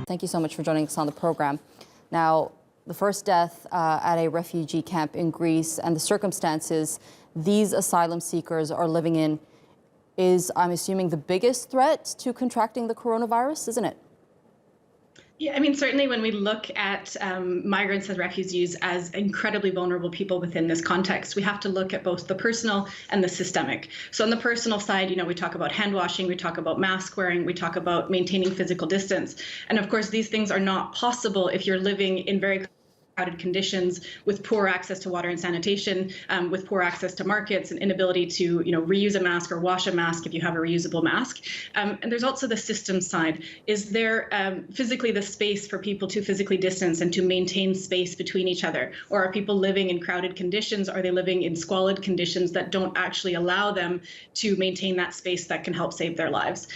Thank you so much for joining us on the program. Now, the first death at a refugee camp in Greece and the circumstances these asylum seekers are living in is, I'm assuming, the biggest threat to contracting the coronavirus, isn't it? Yeah, I mean, certainly when we look at migrants and refugees as incredibly vulnerable people within this context, we have to look at both the personal and the systemic. So on the personal side, we talk about hand washing, we talk about mask wearing, we talk about maintaining physical distance. And of course, these things are not possible if you're living in very crowded conditions with poor access to water and sanitation, with poor access to markets and inability to reuse a mask or wash a mask if you have a reusable mask. And there's also the system side. Is there physically the space for people to physically distance and to maintain space between each other? Or are people living in crowded conditions? Are they living in squalid conditions that don't actually allow them to maintain that space that can help save their lives?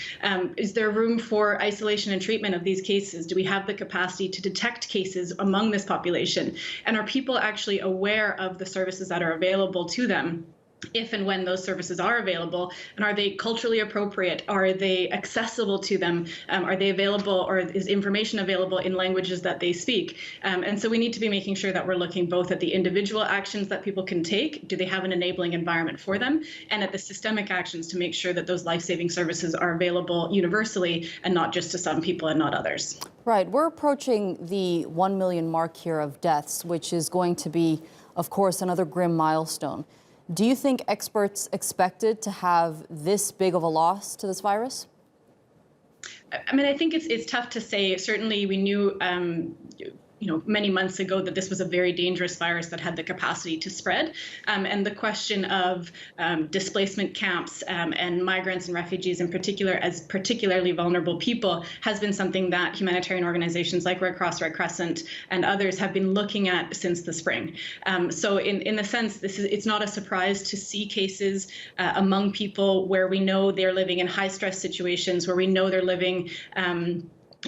Is there room for isolation and treatment of these cases? Do we have the capacity to detect cases among this population? And are people actually aware of the services that are available to them if and when those services are available? And are they culturally appropriate? Are they accessible to them? Are they available, or is information available in languages that they speak? And so we need to be making sure that we're looking both at the individual actions that people can take. Do they have an enabling environment for them? And at the systemic actions to make sure that those life-saving services are available universally and not just to some people and not others. Right. We're approaching the 1 million mark here of deaths, which is going to be, of course, another grim milestone. Do you think experts expected to have this big of a loss to this virus? I mean, I think it's tough to say. Certainly, we knew many months ago that this was a very dangerous virus that had the capacity to spread. And the question of displacement camps and migrants and refugees in particular as particularly vulnerable people has been something that humanitarian organizations like Red Cross, Red Crescent, and others have been looking at since the spring. So in the sense, it's not a surprise to see cases among people where we know they're living in high stress situations, where we know they're living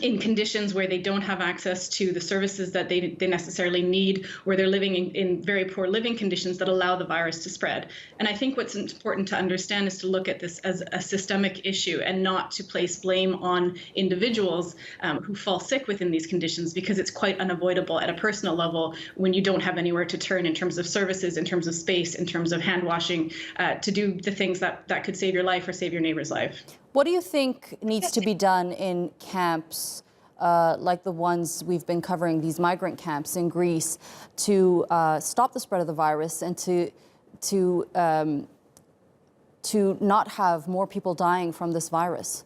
in conditions where they don't have access to the services that they necessarily need, where they're living in very poor living conditions that allow the virus to spread. And I think what's important to understand is to look at this as a systemic issue and not to place blame on individuals who fall sick within these conditions, because it's quite unavoidable at a personal level when you don't have anywhere to turn in terms of services, in terms of space, in terms of hand washing, to do the things that could save your life or save your neighbor's life. What do you think needs to be done in camps like the ones we've been covering, these migrant camps in Greece, to stop the spread of the virus and to not have more people dying from this virus?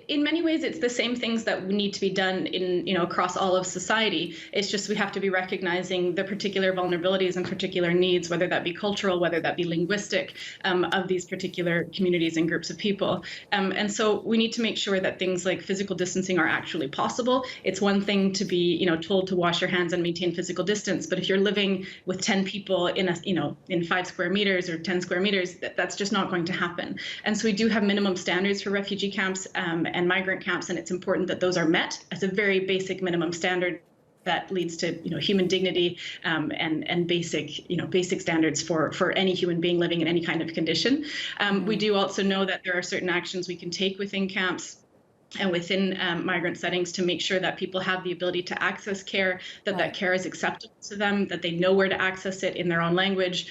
In many ways, it's the same things that need to be done across all of society. It's just we have to be recognizing the particular vulnerabilities and particular needs, whether that be cultural, whether that be linguistic, of these particular communities and groups of people. And so we need to make sure that things like physical distancing are actually possible. It's one thing to be told to wash your hands and maintain physical distance, but if you're living with 10 people in 5 square meters or 10 square meters, that's just not going to happen. And so we do have minimum standards for refugee camps and migrant camps, and it's important that those are met as a very basic minimum standard that leads to human dignity and basic standards for any human being living in any kind of condition. We do also know that there are certain actions we can take within camps and within migrant settings to make sure that people have the ability to access care, that care is acceptable to them, that they know where to access it in their own language,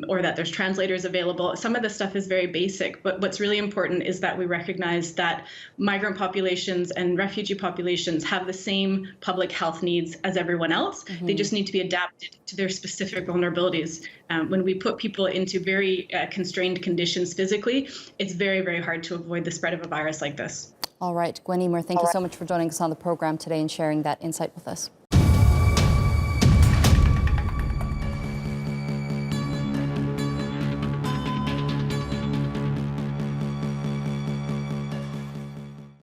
or that there's translators available. Some of this stuff is very basic, but what's really important is that we recognize that migrant populations and refugee populations have the same public health needs as everyone else. Mm-hmm. They just need to be adapted to their specific vulnerabilities. When we put people into very constrained conditions physically, it's very, very hard to avoid the spread of a virus like this. All right, Gwen Eamer, thank you so much for joining us on the program today and sharing that insight with us.